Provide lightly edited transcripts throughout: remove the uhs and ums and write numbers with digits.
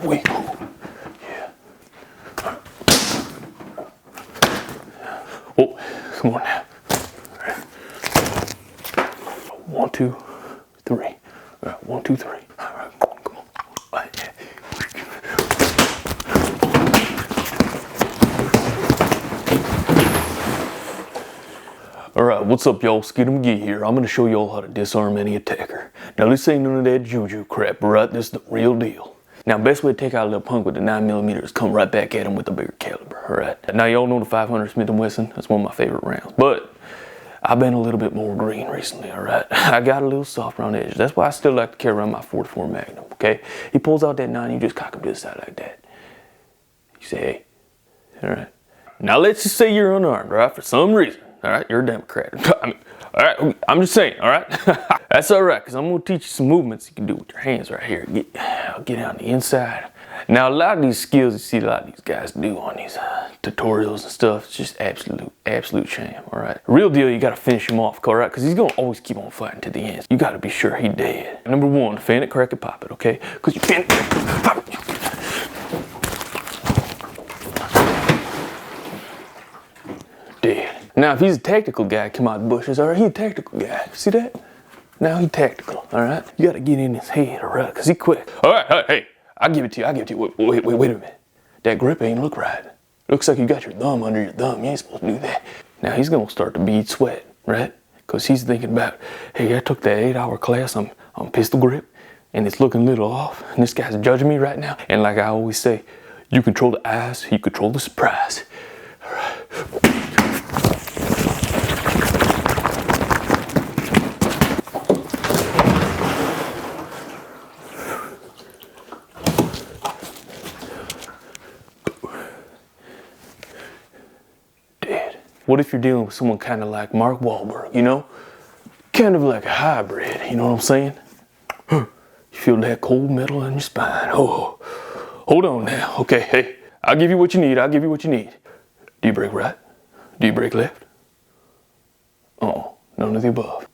Wait. Yeah. Oh, come on now. All right. 1, 2, 3. All right, 1, 2, 3. All right, come on. All right. Alright, what's up y'all? Skeeter Magee here. I'm gonna show y'all how to disarm any attacker. Now this ain't none of that juju crap, right? This is the real deal. Now best way to take out a little punk with the 9mm is come right back at him with a bigger caliber, alright? Now y'all know the 500 Smith & Wesson, that's one of my favorite rounds, but I've been a little bit more green recently, alright? I got a little soft around the edge. That's why I still like to carry around my 44 Magnum, okay? He pulls out that 9, you just cock him to the side like that. You say, hey, alright? Now let's just say you're unarmed, right? For some reason. All right, you're a Democrat. I mean, all right, I'm just saying, all right? That's all right, because I'm going to teach you some movements you can do with your hands right here. Get on the inside. Now, a lot of these skills you see a lot of these guys do on these tutorials and stuff, it's just absolute sham, all right? Real deal, you got to finish him off, all right? Because he's going to always keep on fighting to the end. You got to be sure he's dead. Number 1, fan it, crack it, pop it, okay? Because you fan it, pop it. Dead. Now, if he's a tactical guy, come out of the bushes, all right, he's a tactical guy. See that? Now he's tactical, all right? You got to get in his head, all right, because he's quick. All right, hey, I'll give it to you. Wait a minute. That grip ain't look right. Looks like you got your thumb under your thumb. You ain't supposed to do that. Now, he's going to start to bead sweat, right? Because he's thinking about, hey, I took that 8-hour class on pistol grip, and it's looking a little off, and this guy's judging me right now. And like I always say, you control the eyes, you control the surprise. All right. What if you're dealing with someone kind of like Mark Wahlberg, you know? Kind of like a hybrid, you know what I'm saying? You feel that cold metal in your spine. Oh, hold on now. Okay, hey, I'll give you what you need. Do you break right? Do you break left? Oh, none of the above.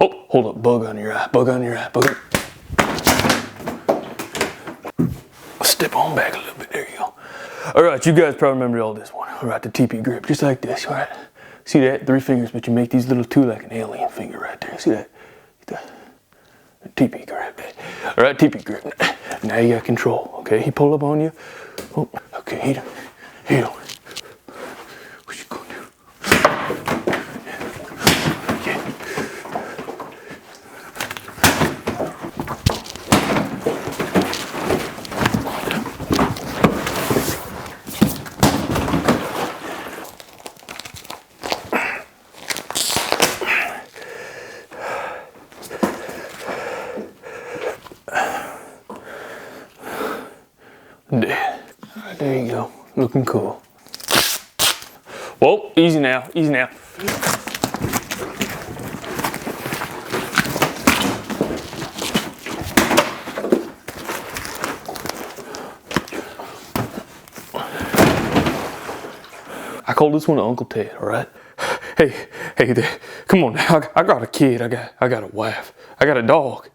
Oh, hold up, bug on your eye. Step on back a little bit, there you go. All right, you guys probably remember all this one. All right, the TP grip, just like this, all right? See that? 3 fingers, but you make these little 2 like an alien finger right there. See that? The TP grip. All right, TP grip. Now you got control, okay? He pull up on you. Oh, okay, he don't. What you gonna do? There you go, looking cool. Whoa, easy now. I call this one Uncle Ted, all right? Hey, come on now, I got a kid, I got a wife, I got a dog.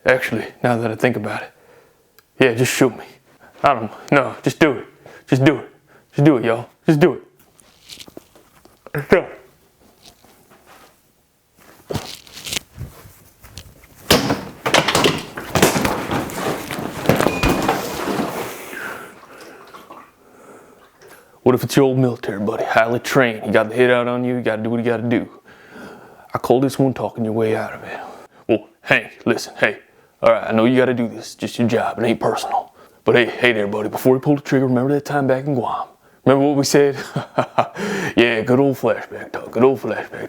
Actually, now that I think about it, yeah, just shoot me. I don't know. No, just do it. Just do it, y'all. Just do it. Let's go. What if it's your old military buddy, highly trained? He got the hit out on you, you gotta do what you gotta do. I call this one talking your way out of it. Well, Hank, listen, hey. Alright, I know you gotta do this, just your job, it ain't personal. But hey there, buddy, before you pull the trigger, remember that time back in Guam? Remember what we said? Yeah, good old flashback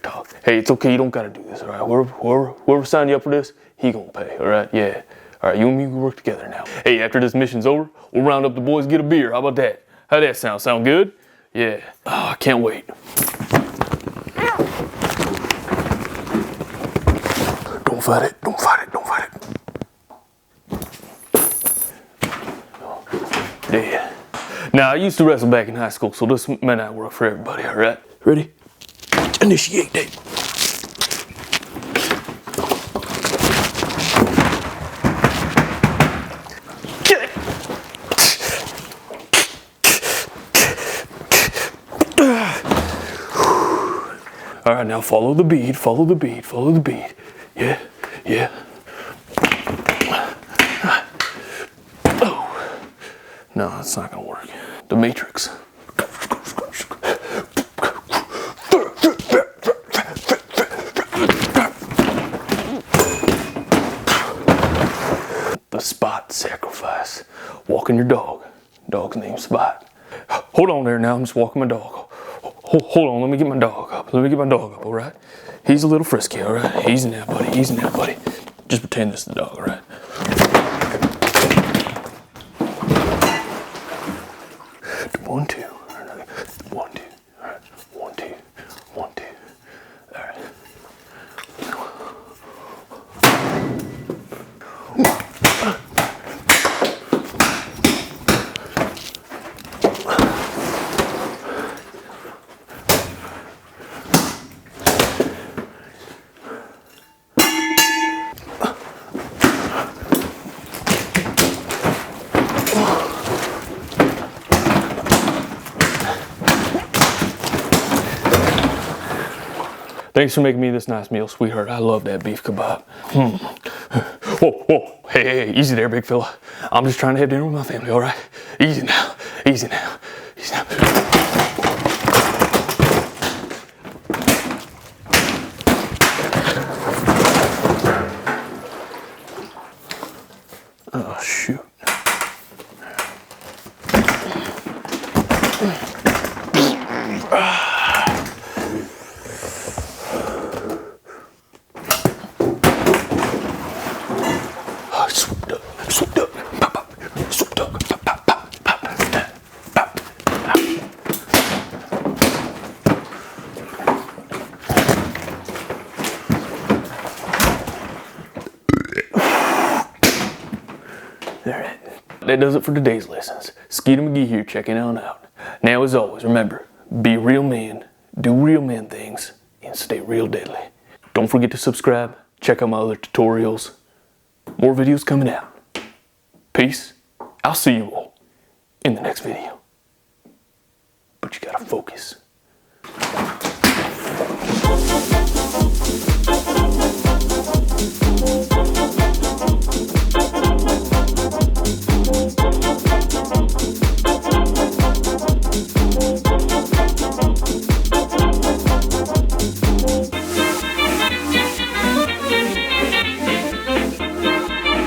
talk. Hey, it's okay, you don't gotta do this, alright? Whoever signed you up for this, he gonna pay, alright? Yeah. Alright, you and me, we work together now. Hey, after this mission's over, we'll round up the boys, get a beer. How about that? How'd that sound? Sound good? Yeah. Oh, I can't wait. fight it. Don't fight it. Don't fight it. Dead. Now, I used to wrestle back in high school, so this may not work for everybody, all right? Ready? Initiate that. All right, now follow the bead, follow the bead, follow the bead. Yeah, yeah. Oh. No, that's not gonna work. The Matrix. The Spot sacrifice. Walking your dog. Dog's named Spot. Hold on there now, I'm just walking my dog. Hold on, let me get my dog up. Let me get my dog up, all right? He's a little frisky, all right? Easy now, buddy. Easy now, buddy. Just pretend this is the dog, all right? One, two. One, two. All right. One, two. One, two. All right. Thanks for making me this nice meal, sweetheart. I love that beef kebab. Whoa, whoa, hey, easy there, big fella. I'm just trying to have dinner with my family, all right? Easy now, easy now, easy now. Oh, shoot. Swooped up, pop, pop, swooped up, pop, pop, pop, pop, pop, pop. Alright, that does it for today's lessons. Skeeter Magee here, checking on out. Now, as always, remember, be a real man, do real man things, and stay real deadly. Don't forget to subscribe, check out my other tutorials. More videos coming out. Peace. I'll see you all in the next video. But you gotta focus.